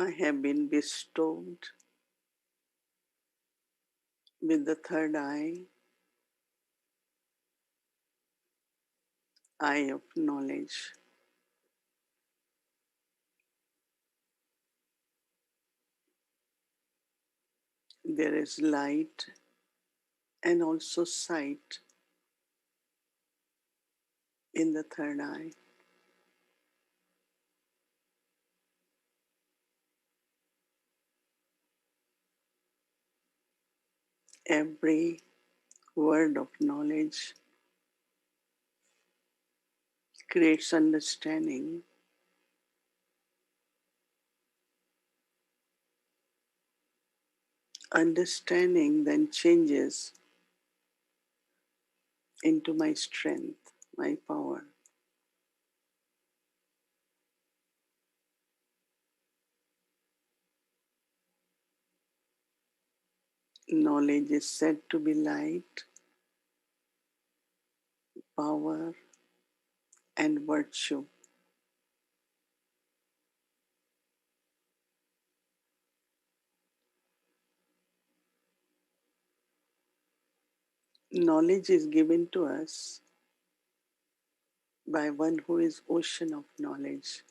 I have been bestowed with the third eye of knowledge. There is light and also sight in the third eye. Every word of knowledge creates understanding. Understanding then changes into my strength, my power. Knowledge is said to be light, power, and virtue. Knowledge is given to us by one who is ocean of knowledge.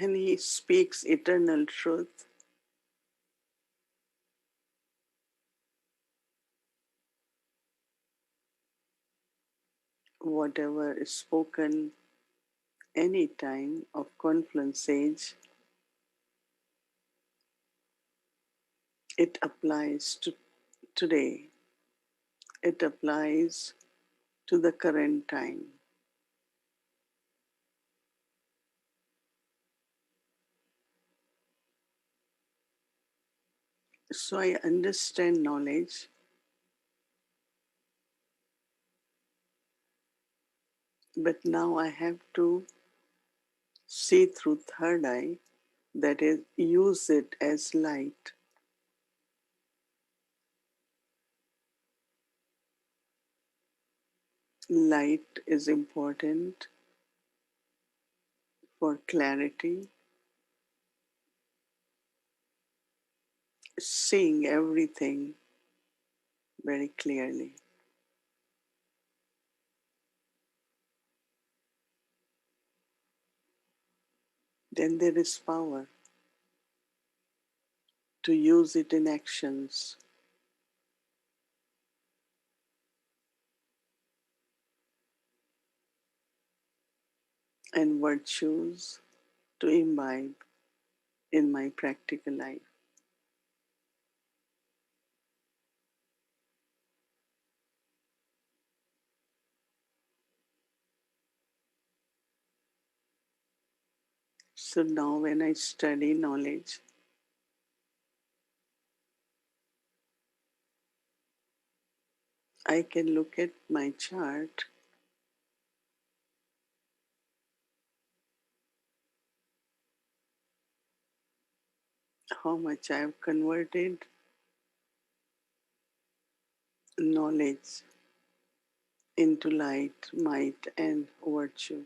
And he speaks eternal truth. Whatever is spoken any time of confluence age, it applies to today. It applies to the current time. So I understand knowledge, but now I have to see through third eye, that is, use it as light. Light is important for clarity, seeing everything very clearly. Then there is power to use it in actions and virtues to imbibe in my practical life. So now, when I study knowledge, I can look at my chart, how much I have converted knowledge into light, might, and virtue.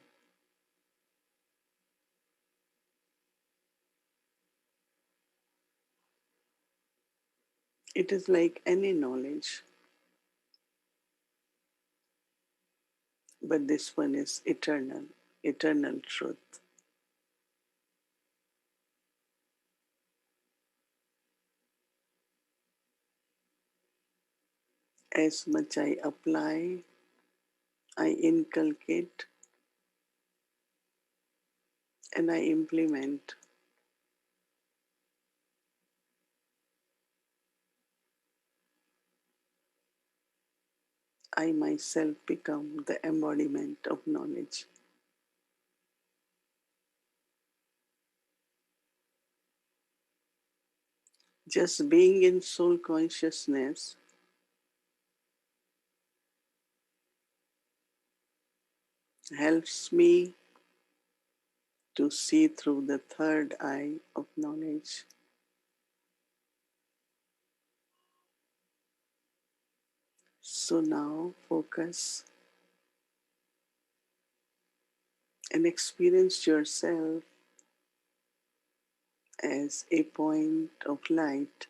It is like any knowledge, but this one is eternal, eternal truth. As much I apply, I inculcate, and I implement, I myself become the embodiment of knowledge. Just being in soul consciousness helps me to see through the third eye of knowledge. So now focus and experience yourself as a point of light,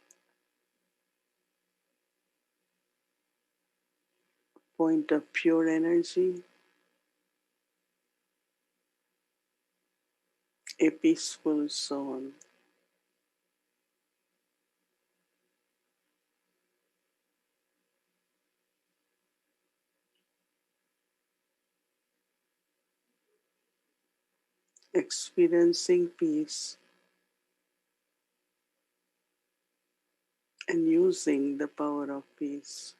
point of pure energy, a peaceful soul. Experiencing peace and using the power of peace.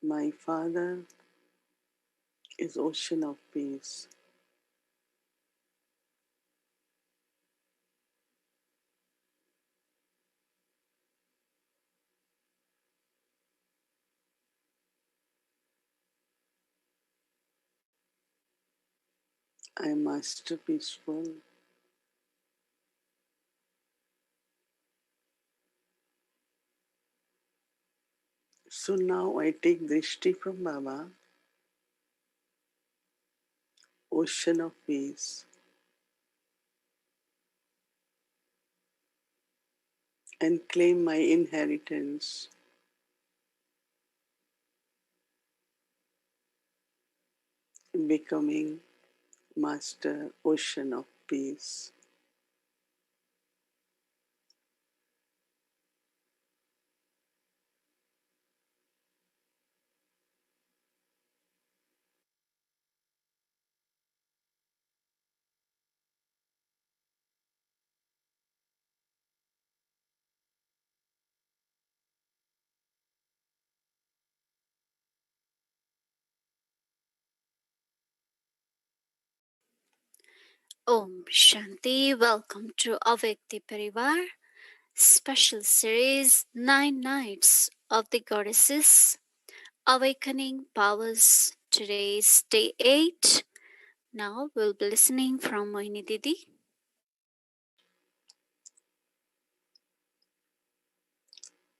My Father is ocean of peace. I am master peaceful. So now I take drishti from Baba, ocean of peace, and claim my inheritance, becoming master ocean of peace. Om Shanti. Welcome to Avyakti Parivar, special series 9 Nights of the Goddesses, Awakening Powers. Today is day 8. Now we'll be listening from Mohini Didi.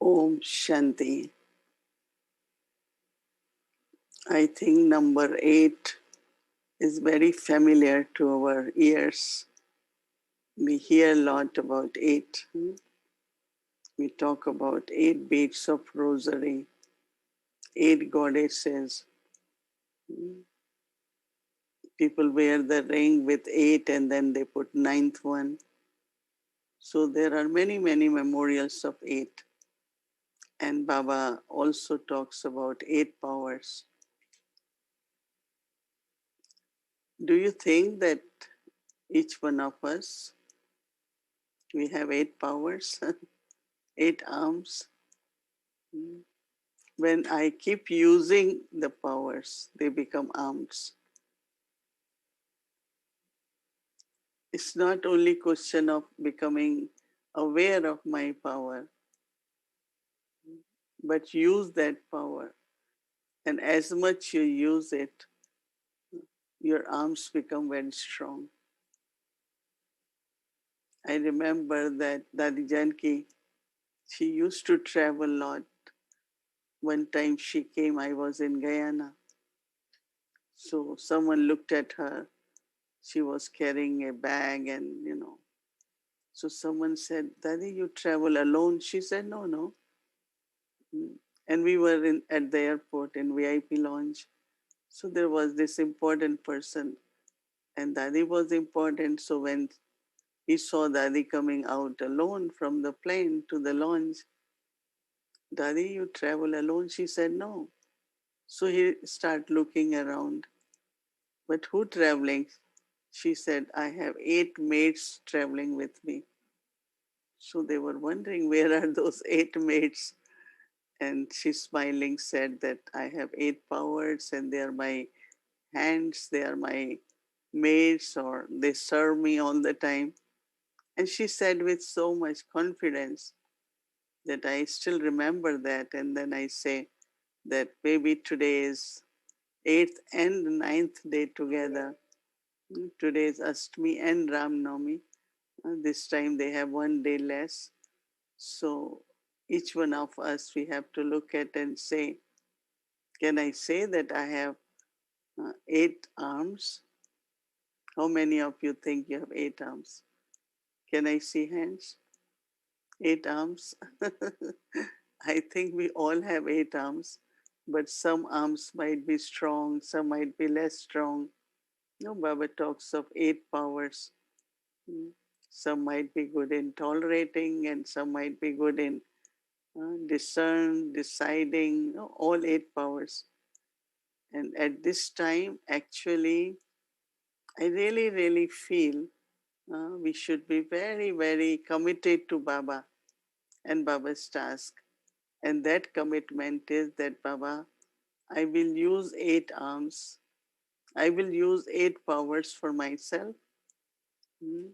Om Shanti. I think number 8 is very familiar to our ears. We hear a lot about 8. We talk about 8 beads of rosary, 8 goddesses. People wear the ring with 8 and then they put ninth one. So there are many, many memorials of 8. And Baba also talks about 8 powers. Do you think that each one of us, we have 8 powers, 8 arms? When I keep using the powers, they become arms. It's not only question of becoming aware of my power, but use that power. And as much you use it, your arms become very strong. I remember that Dadi Janki, she used to travel a lot. One time she came, I was in Guyana. So someone looked at her. She was carrying a bag and. So someone said, Dadi, you travel alone? She said, no, no. And we were at the airport in VIP lounge. So there was this important person, and Dadi was important. So when he saw Dadi coming out alone from the plane to the lounge, Dadi, you travel alone? She said, no. So he started looking around. But who traveling? She said, I have 8 maids traveling with me. So they were wondering, where are those 8 maids? And she smiling said that I have 8 powers and they are my hands, they are my maids, or they serve me all the time. And she said with so much confidence that I still remember that. And then I say that maybe today is 8th and ninth day together. Today is Ashtami and Ram Navami. This time they have one day less. So Each one of us, we have to look at and say, can I say that I have 8 arms? How many of you think you have 8 arms? Can I see hands? 8 arms? I think we all have 8 arms, but some arms might be strong, some might be less strong. No, Baba talks of 8 powers. Mm. Some might be good in tolerating, and some might be good in discern, deciding, all 8 powers. And at this time, actually, I really, really feel we should be very, very committed to Baba and Baba's task. And that commitment is that, Baba, I will use 8 arms. I will use 8 powers for myself. Mm.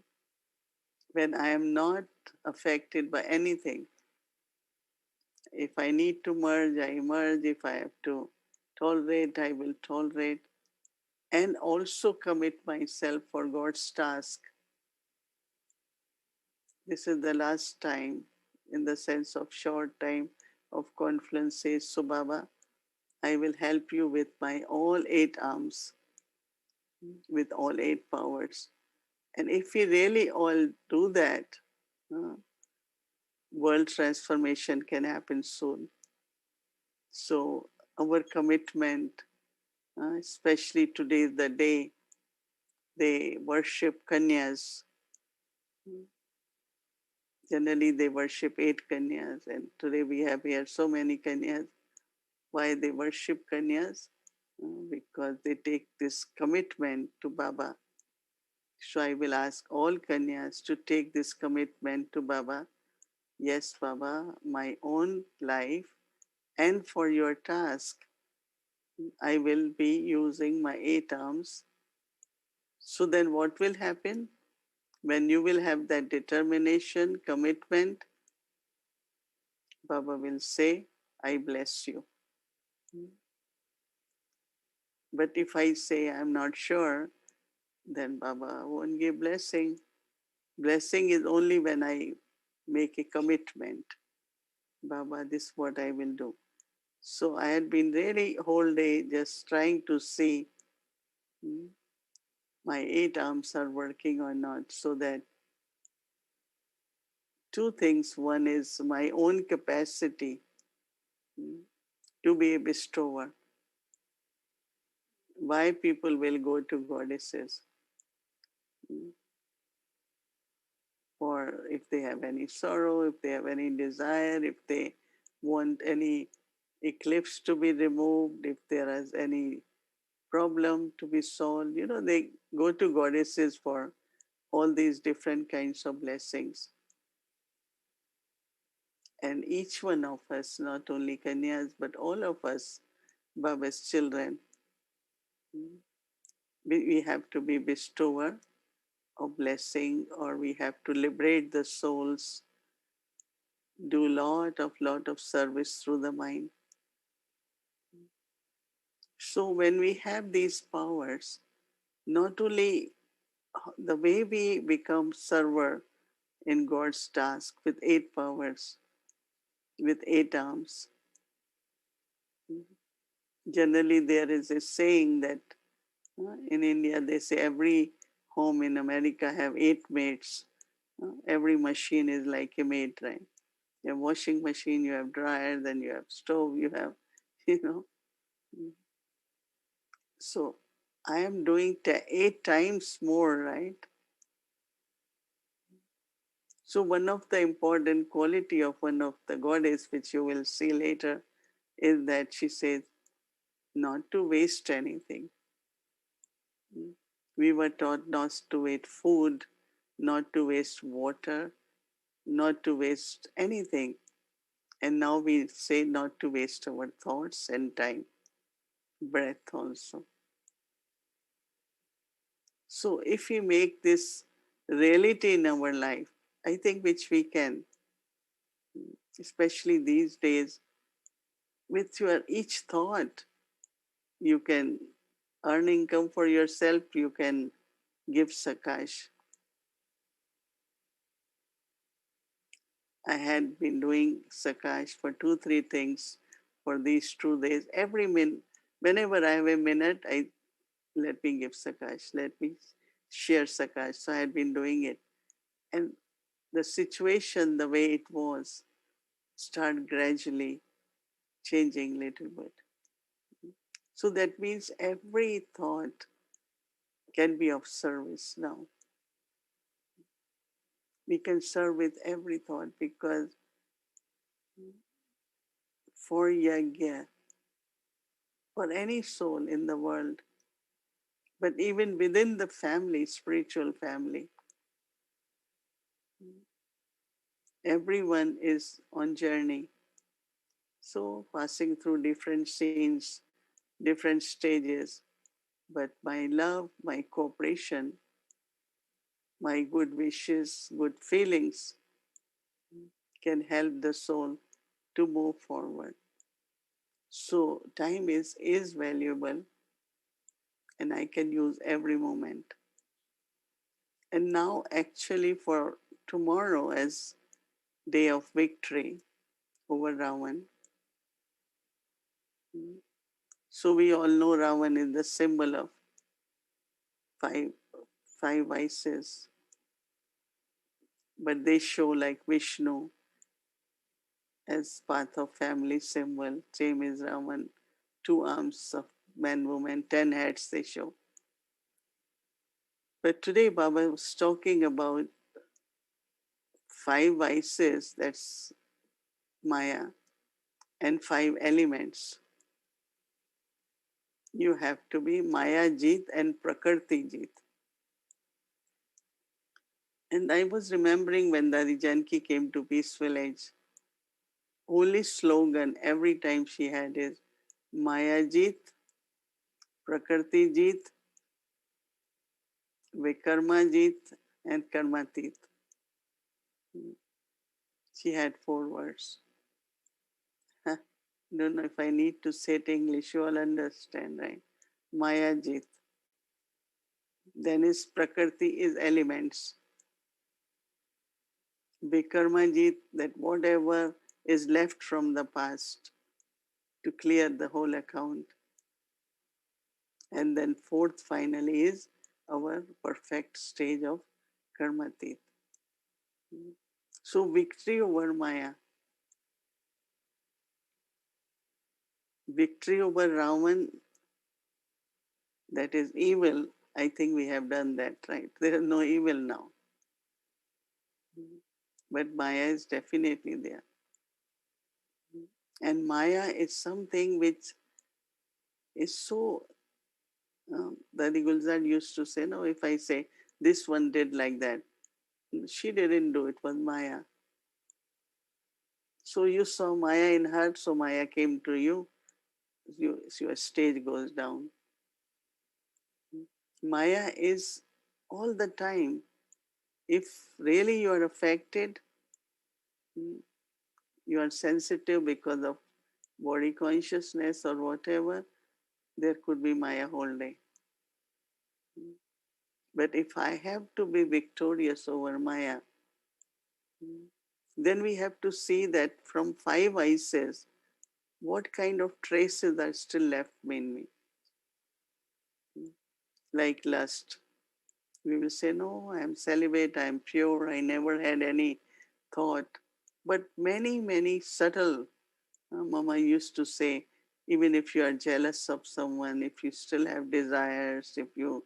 When I am not affected by anything. If I need to merge, I merge. If I have to tolerate, I will tolerate. And also commit myself for God's task. This is the last time, in the sense of short time of confluence, says, so Baba, I will help you with my all 8 arms, with all 8 powers. And if we really all do that, uh, world transformation can happen soon. So our commitment, especially today is the day they worship Kanyas. Generally, they worship 8 Kanyas, and today we have here so many Kanyas. Why they worship Kanyas? Because they take this commitment to Baba. So I will ask all Kanyas to take this commitment to Baba. Yes, Baba, my own life and for your task, I will be using my 8 arms. So then what will happen? When you will have that determination, commitment, Baba will say, I bless you. But if I say I'm not sure, then Baba won't give blessing. Blessing is only when I make a commitment. Baba, this is what I will do. So I had been really whole day just trying to see hmm, my 8 arms are working or not, so that two things. One is my own capacity to be a bestower. Why people will go to goddesses? For if they have any sorrow, if they have any desire, if they want any eclipse to be removed, if there is any problem to be solved, they go to goddesses for all these different kinds of blessings. And each one of us, not only Kanyas, but all of us, Baba's children, we have to be bestower of blessing, or we have to liberate the souls, do lot of service through the mind. So when we have these powers, not only the way we become server in God's task with 8 powers, with 8 arms. Generally, there is a saying that in India they say every home in America have 8 maids. Every machine is like a maid, right? You have washing machine, you have dryer, then you have stove, you have, you know. So I am doing 8 times more, right? So one of the important quality of one of the goddess, which you will see later, is that she says not to waste anything. We were taught not to waste food, not to waste water, not to waste anything. And now we say not to waste our thoughts and time, breath also. So if we make this reality in our life, I think which we can, especially these days, with your each thought, you can earn income for yourself, you can give sakash. I had been doing Sakash for 2, 3 things for these 2 days. Every minute, whenever I have a minute, I let me give Sakash, let me share Sakash. So I had been doing it. And the situation, the way it was, start gradually changing little bit. So that means every thought can be of service now. We can serve with every thought because for Yagya, for any soul in the world, but even within the family, spiritual family, everyone is on journey. So passing through different scenes, different stages, but my love, my cooperation, my good wishes, good feelings can help the soul to move forward. So time is valuable and I can use every moment. And now actually for tomorrow as day of victory over Ravan. So we all know Ravan is the symbol of five five vices, but they show like Vishnu as path of family symbol. Same is Ravan, 2 arms of man, woman, 10 heads they show. But today Baba was talking about five vices, that's Maya, and 5 elements. You have to be Maya Jit and Prakriti Jit. And I was remembering when Dadi Janki came to Peace Village, only slogan every time she had is Maya Jit, Prakriti Jit, Vikarma Jit, and Karmatit. She had 4 words. Don't know if I need to say it English, you all understand, right? Maya Jit. Then is Prakriti is elements. Vikarmajit, that whatever is left from the past to clear the whole account. And then fourth finally is our perfect stage of Karmatit. So victory over Maya, victory over Ravan, that is evil. I think we have done that, right? There is no evil now. But Maya is definitely there. And Maya is something which is so Dadi Gulzar used to say, no, if I say this one did like that, she didn't do it, was Maya. So you saw Maya in her, so Maya came to you, your stage goes down. Maya is all the time. If really you are affected, you are sensitive because of body consciousness or whatever, there could be Maya whole day. But if I have to be victorious over Maya, then we have to see that from 5 vices, what kind of traces are still left in me. Like lust. We will say, no, I am celibate, I am pure, I never had any thought. But many, many subtle, Mama used to say, even if you are jealous of someone, if you still have desires, if you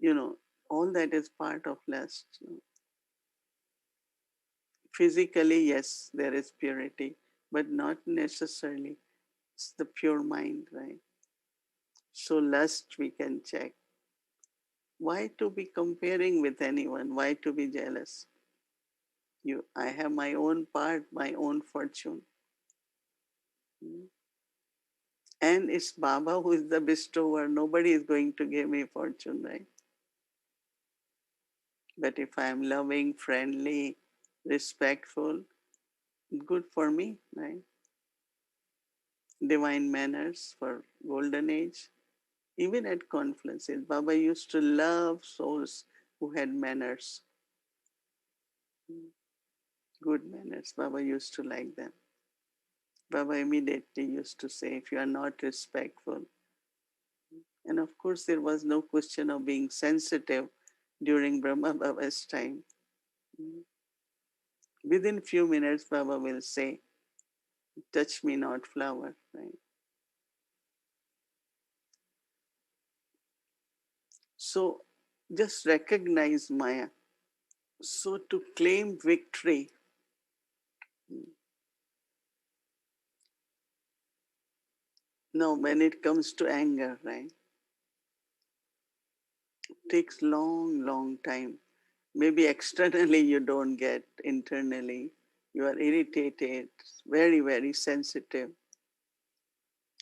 know, all that is part of lust. Physically, yes, there is purity, but not necessarily. It's the pure mind, right? So lust we can check. Why to be comparing with anyone? Why to be jealous? I have my own part, my own fortune. And it's Baba who is the bestower. Nobody is going to give me fortune, right? But if I am loving, friendly, respectful, good for me, right? Divine manners for golden age. Even at conferences, Baba used to love souls who had manners. Good manners. Baba used to like them. Baba immediately used to say, if you are not respectful. And of course, there was no question of being sensitive during Brahma Baba's time. Within few minutes, Baba will say, touch me not flower. Right? So just recognize Maya. So to claim victory, now when it comes to anger, right, takes long time. Maybe externally you don't get, internally you are irritated, very sensitive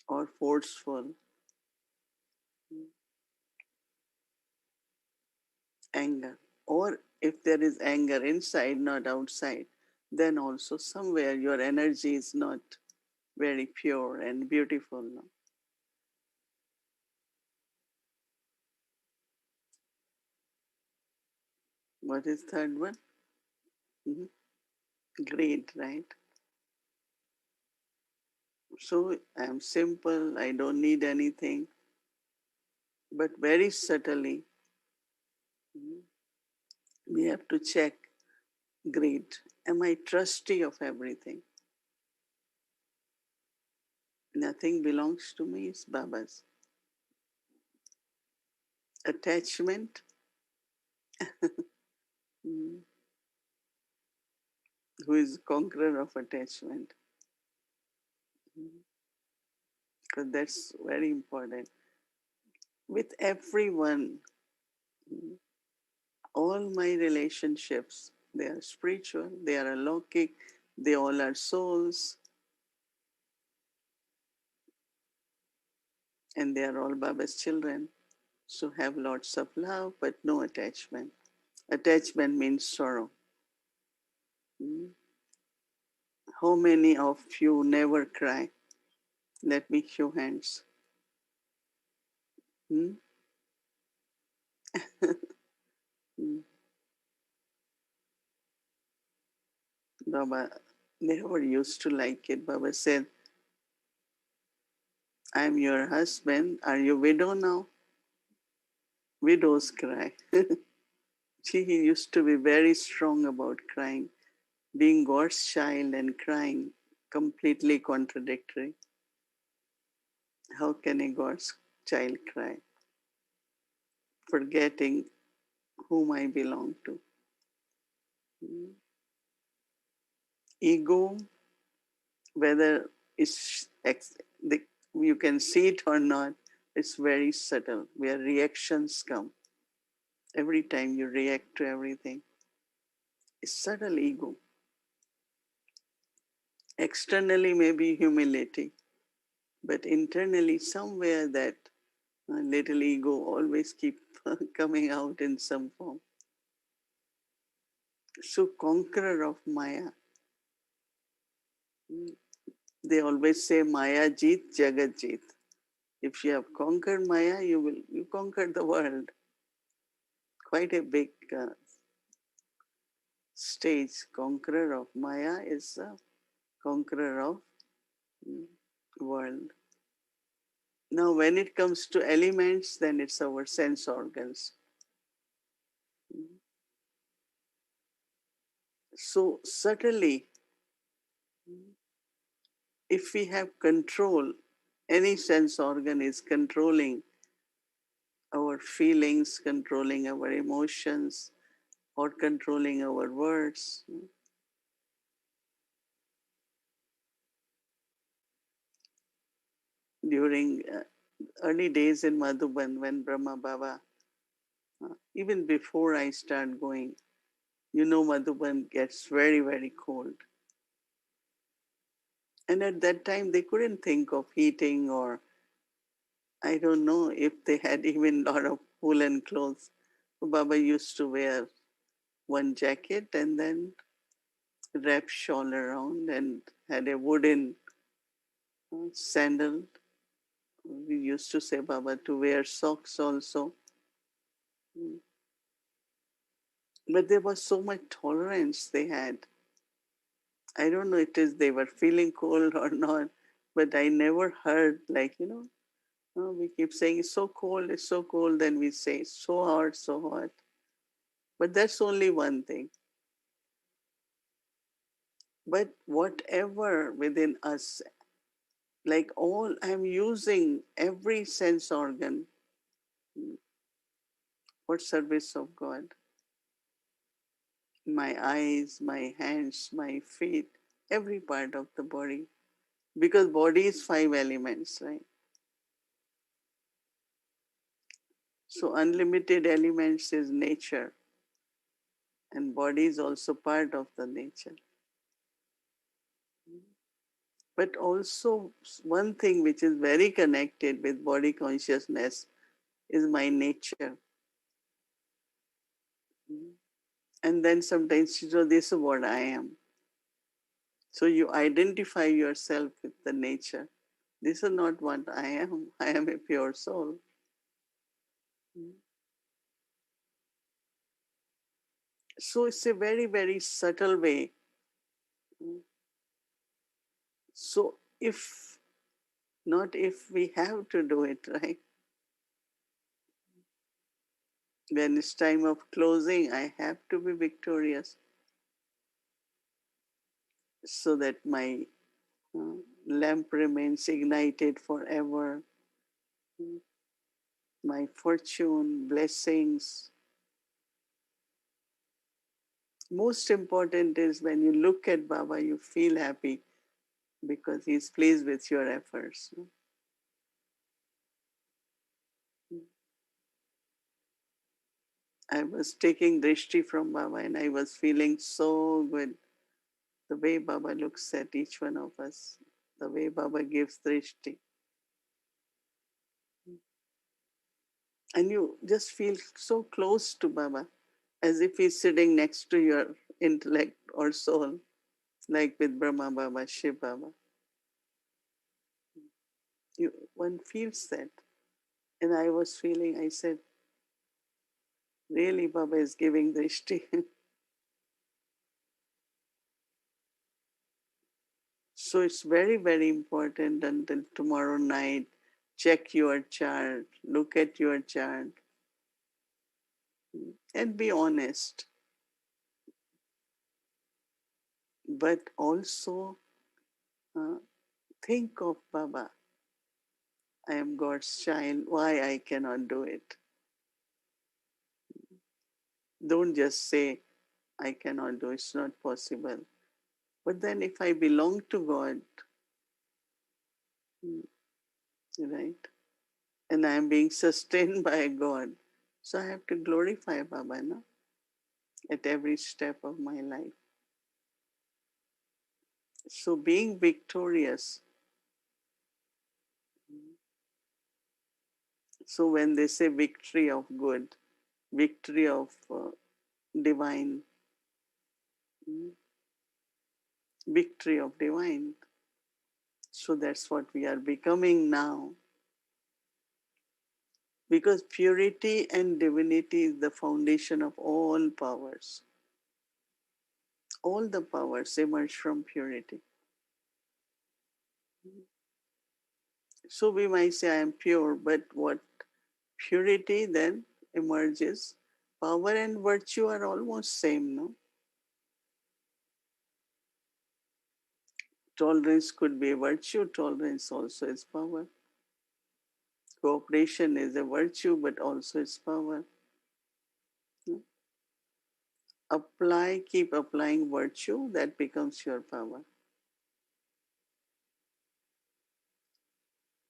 or forceful. Anger, or if there is anger inside, not outside, then also somewhere your energy is not very pure and beautiful. No? What is third one? Mhm. Great, right? So I'm simple, I don't need anything, but very subtly mhm, we have to check. Great. Am I trustee of everything? Nothing belongs to me, it's Baba's. Attachment, mm, who is conqueror of attachment? Because that's very important. With everyone, mm, all my relationships, they are spiritual, they are alokik, they all are souls, and they are all Baba's children. So have lots of love, but no attachment. Attachment means sorrow. Mm. How many of you never cry? Let me show hands. Hmm? Hmm. Baba never used to like it. Baba said, I'm your husband. Are you widow now? Widows cry. See, he used to be very strong about crying. Being God's child and crying, completely contradictory. How can a God's child cry? Forgetting whom I belong to. Hmm. Ego, whether the, you can see it or not, it's very subtle, where reactions come. Every time you react to everything, it's subtle ego. Externally, maybe humility, but internally, somewhere that little ego always keep coming out in some form. So, conqueror of Maya, mm, they always say Maya jeet, Jagat jeet. If you have conquered Maya, you conquer the world. Quite a big stage. Conqueror of Maya is a conqueror of mm, world. Now, when it comes to elements, then it's our sense organs. So, certainly, if we have control, any sense organ is controlling our feelings, controlling our emotions, or controlling our words. During early days in Madhuban, when Brahma Baba, even before I start going, Madhuban gets very cold. And at that time, they couldn't think of heating, or I don't know if they had even a lot of woolen clothes. So Baba used to wear one jacket and then wrap shawl around and had a wooden sandal. We used to say Baba to wear socks also. Mm. But there was so much tolerance they had. I don't know it is they were feeling cold or not, but I never heard like, oh, we keep saying it's so cold, then we say so hot, so hot. But that's only one thing. But whatever within us, like all I'm using every sense organ for service of God. My eyes, my hands, my feet, every part of the body. Because body is five elements, right? So unlimited elements is nature, and body is also part of the nature. But also one thing which is very connected with body consciousness is my nature. And then sometimes this is what I am. So you identify yourself with the nature. This is not what I am. I am a pure soul. So it's a very, very subtle way. So if not if we have to do it, right? When it's time of closing, I have to be victorious so that my uh, lamp remains ignited forever. My fortune, blessings. Most important is when you look at Baba, you feel happy because he's pleased with your efforts. I was taking drishti from Baba and I was feeling so good. The way Baba looks at each one of us, the way Baba gives drishti. And you just feel so close to Baba, as if he's sitting next to your intellect or soul, like with Brahma Baba, Shiv Baba. One feels that. And I was feeling, I said, really, Baba is giving drishti. So it's very, very important until tomorrow night. Check your chart, look at your chart, and be honest. But also uh, think of Baba. I am God's child. Why I cannot do it? Don't just say, I cannot do it. It's not possible. But then if I belong to God, right, and I am being sustained by God, so I have to glorify Baba, no? At every step of my life. So being victorious. So when they say victory of good, victory of divine, victory of divine. So that's what we are becoming now. Because purity and divinity is the foundation of all powers. All the powers emerge from purity. So we might say, I am pure, but what purity then emerges? Power and virtue are almost same, no? Tolerance could be a virtue, tolerance also is power. Cooperation is a virtue, but also it's power. Keep applying virtue, that becomes your power.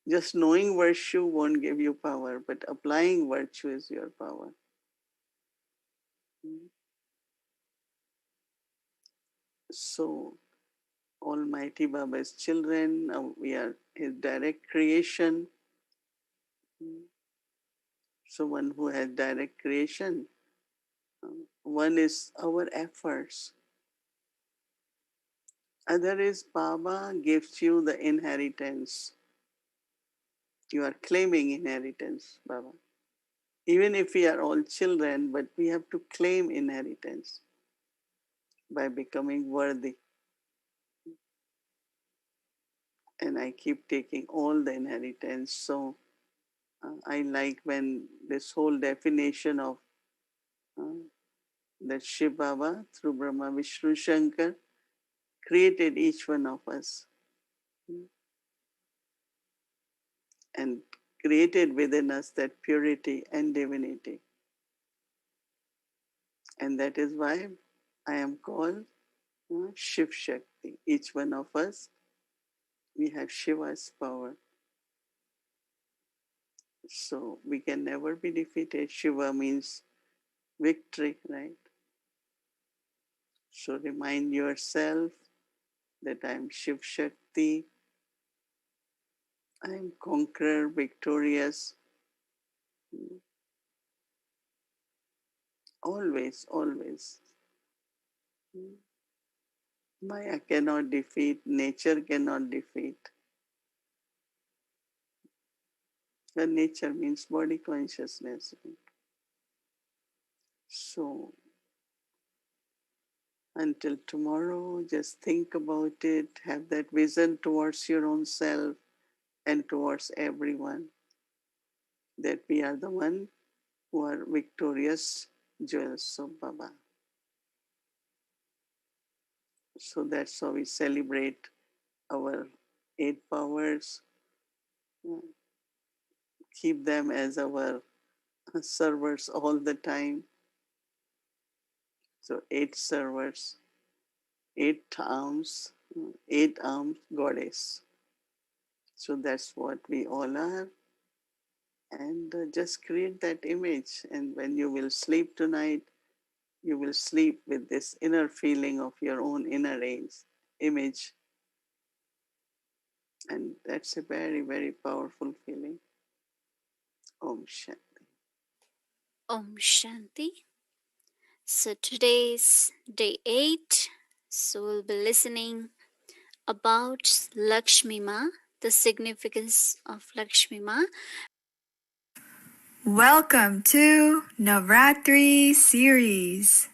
Just knowing virtue won't give you power, but applying virtue is your power. So, Almighty Baba's children, we are His direct creation. So, one who has direct creation, one is our efforts. Other is Baba gives you the inheritance. You are claiming inheritance, Baba. Even if we are all children, but we have to claim inheritance by becoming worthy. and I keep taking all the inheritance. So I like when this whole definition of uh, that Shiv Baba through Brahma Vishnu Shankar created each one of us and created within us that purity and divinity. And that is why I am called Shiv Shakti. Each one of us, we have Shiva's power. So we can never be defeated. Shiva means victory, right? So remind yourself that I am Shiv Shakti. I am conqueror, victorious. Always, always. Maya cannot defeat, nature cannot defeat. The nature means body consciousness. So until tomorrow, just think about it, have that vision towards your own self and towards everyone, that we are the one who are victorious jewels of Baba. So that's how we celebrate our 8 powers, keep them as our servers all the time. So 8 servers, 8 arms, 8 arms goddess. So that's what we all are. And just create that image. And when you will sleep tonight, you will sleep with this inner feeling of your own inner image. And that's a very, very powerful feeling. Om Shanti. Om Shanti. So today's day 8. So we'll be listening about Lakshmi Ma, the significance of Lakshmi Ma. Welcome to Navratri series.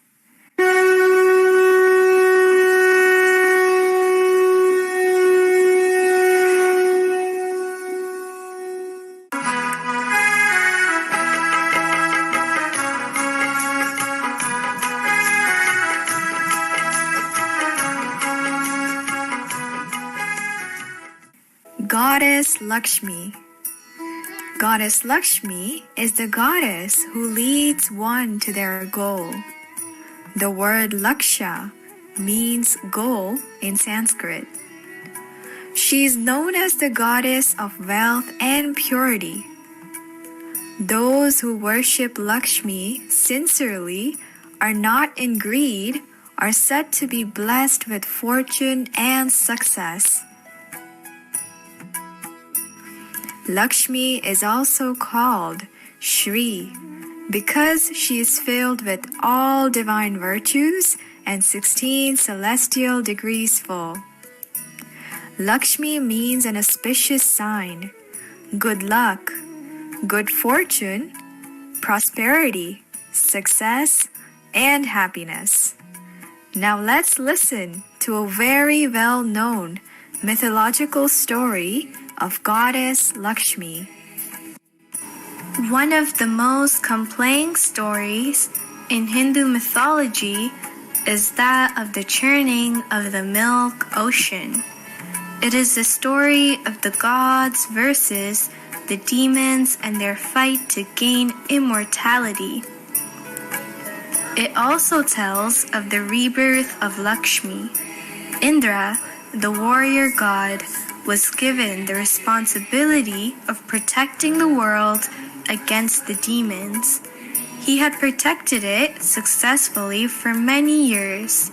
Goddess Lakshmi. Goddess Lakshmi is the goddess who leads one to their goal. The word Laksha means goal in Sanskrit. She is known as the goddess of wealth and purity. Those who worship Lakshmi sincerely are not in greed, are said to be blessed with fortune and success. Lakshmi is also called Shri because she is filled with all divine virtues and 16 celestial degrees full. Lakshmi means an auspicious sign, good luck, good fortune, prosperity, success, and happiness. Now let's listen to a very well-known mythological story of Goddess Lakshmi. One of the most compelling stories in Hindu mythology is that of the churning of the milk ocean. It is the story of the gods versus the demons and their fight to gain immortality. It also tells of the rebirth of Lakshmi. Indra, the warrior god, was given the responsibility of protecting the world against the demons. He had protected it successfully for many years,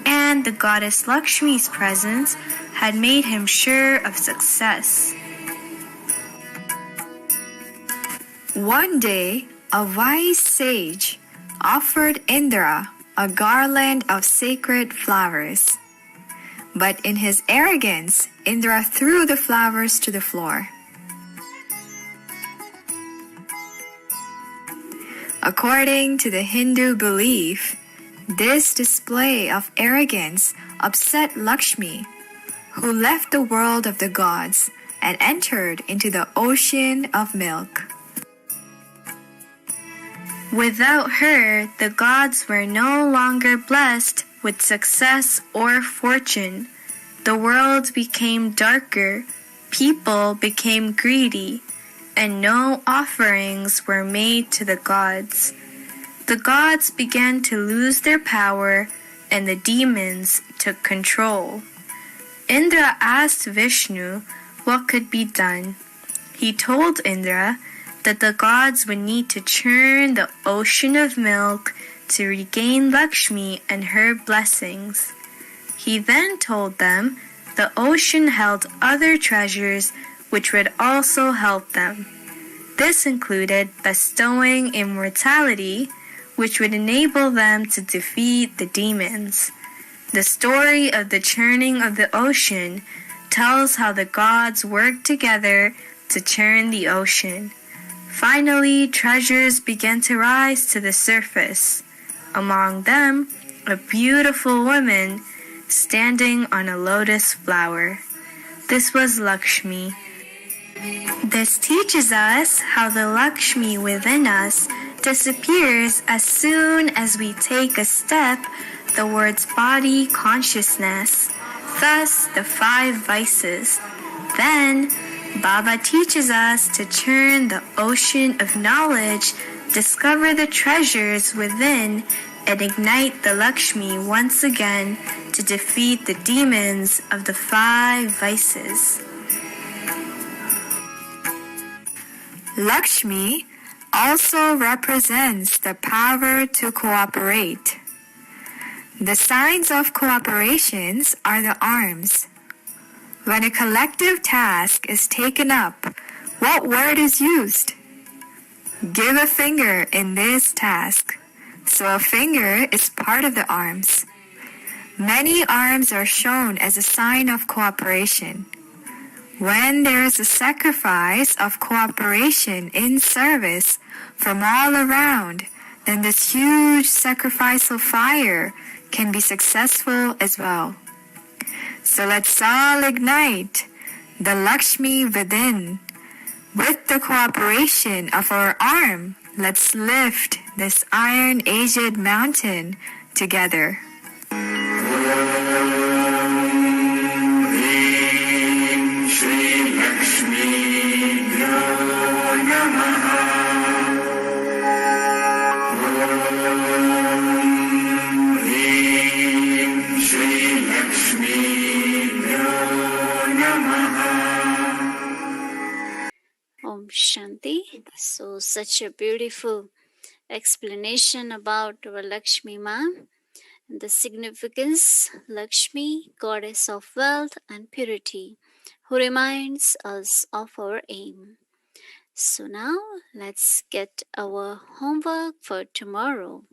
and the goddess Lakshmi's presence had made him sure of success. One day, a wise sage offered Indra a garland of sacred flowers. But in his arrogance, Indra threw the flowers to the floor. According to the Hindu belief, this display of arrogance upset Lakshmi, who left the world of the gods and entered into the ocean of milk. Without her, the gods were no longer blessed with success or fortune. The world became darker, people became greedy, and no offerings were made to the gods. The gods began to lose their power, and the demons took control. Indra asked Vishnu what could be done. He told Indra that the gods would need to churn the ocean of milk to regain Lakshmi and her blessings. He then told them the ocean held other treasures which would also help them. This included bestowing immortality, which would enable them to defeat the demons. The story of the churning of the ocean tells how the gods worked together to churn the ocean. Finally, treasures began to rise to the surface. Among them, a beautiful woman standing on a lotus flower. This was Lakshmi. This teaches us how the Lakshmi within us disappears as soon as we take a step towards body consciousness, thus the 5 vices. Then, Baba teaches us to churn the ocean of knowledge, discover the treasures within, and ignite the Lakshmi once again to defeat the demons of the 5 vices. Lakshmi also represents the power to cooperate. The signs of cooperations are the arms. When a collective task is taken up, what word is used? Give a finger in this task. So a finger is part of the arms. Many arms are shown as a sign of cooperation. When there is a sacrifice of cooperation in service from all around, then this huge sacrificial fire can be successful as well. So let's all ignite the Lakshmi within. With the cooperation of our arm, let's lift this iron-aged mountain together. Om Shanti. So such a beautiful explanation about our Lakshmi Ma and the significance. Lakshmi, goddess of wealth and purity, who reminds us of our aim. So now let's get our homework for tomorrow.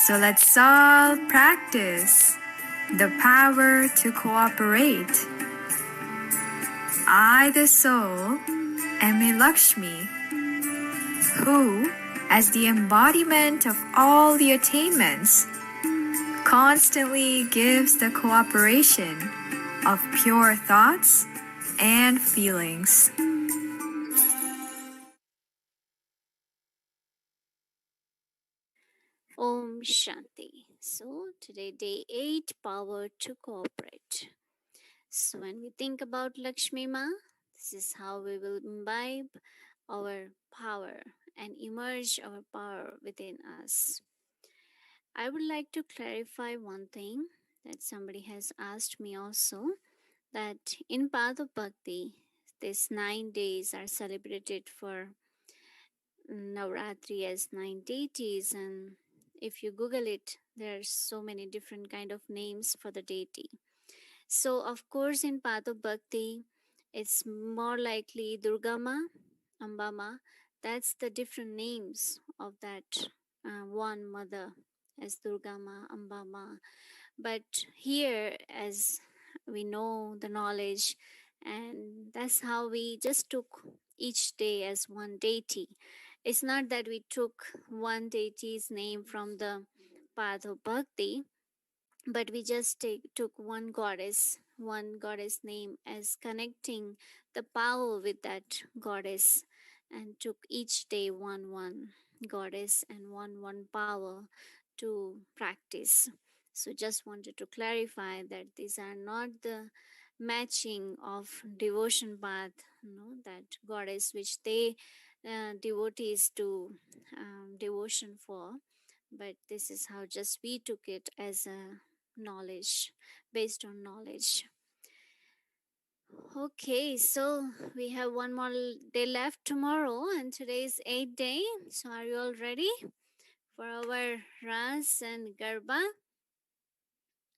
So let's all practice the power to cooperate. I, the soul, am a Lakshmi, who, as the embodiment of all the attainments, constantly gives the cooperation of pure thoughts and feelings. Om Shanti. So today day 8, power to cooperate. So when we think about Lakshmi Ma, this is how we will imbibe our power and emerge our power within us. I would like to clarify one thing that somebody has asked me also, that in Path of Bhakti, these 9 days are celebrated for Navratri as 9 deities, and if you Google it, there's so many different kind of names for the deity. So of course in Path of Bhakti, it's more likely Durgama, Ambama. That's the different names of that one mother as Durgama, Ambama. But here, as we know the knowledge, and that's how we just took each day as one deity. It's not that we took one deity's name from the path of bhakti, but we just took one goddess name as connecting the power with that goddess, and took each day one goddess and one power to practice. So just wanted to clarify that these are not the matching of devotion path, that goddess which they devotees to devotion for, but this is how just we took it as a knowledge, based on knowledge. Okay, so we have one more day left tomorrow, and today is 8th day. So are you all ready for our Ras and Garba?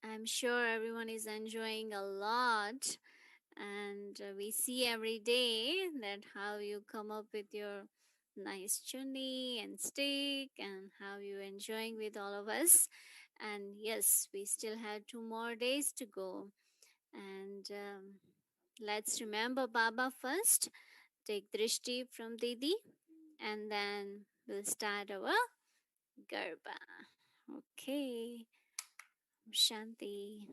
I'm sure everyone is enjoying a lot, and we see every day that how you come up with your nice chunni and stick, and how you enjoying with all of us. And yes, we still have 2 more days to go, and let's remember Baba first. Take drishti from Didi, and then we'll start our Garba. Okay, Shanti.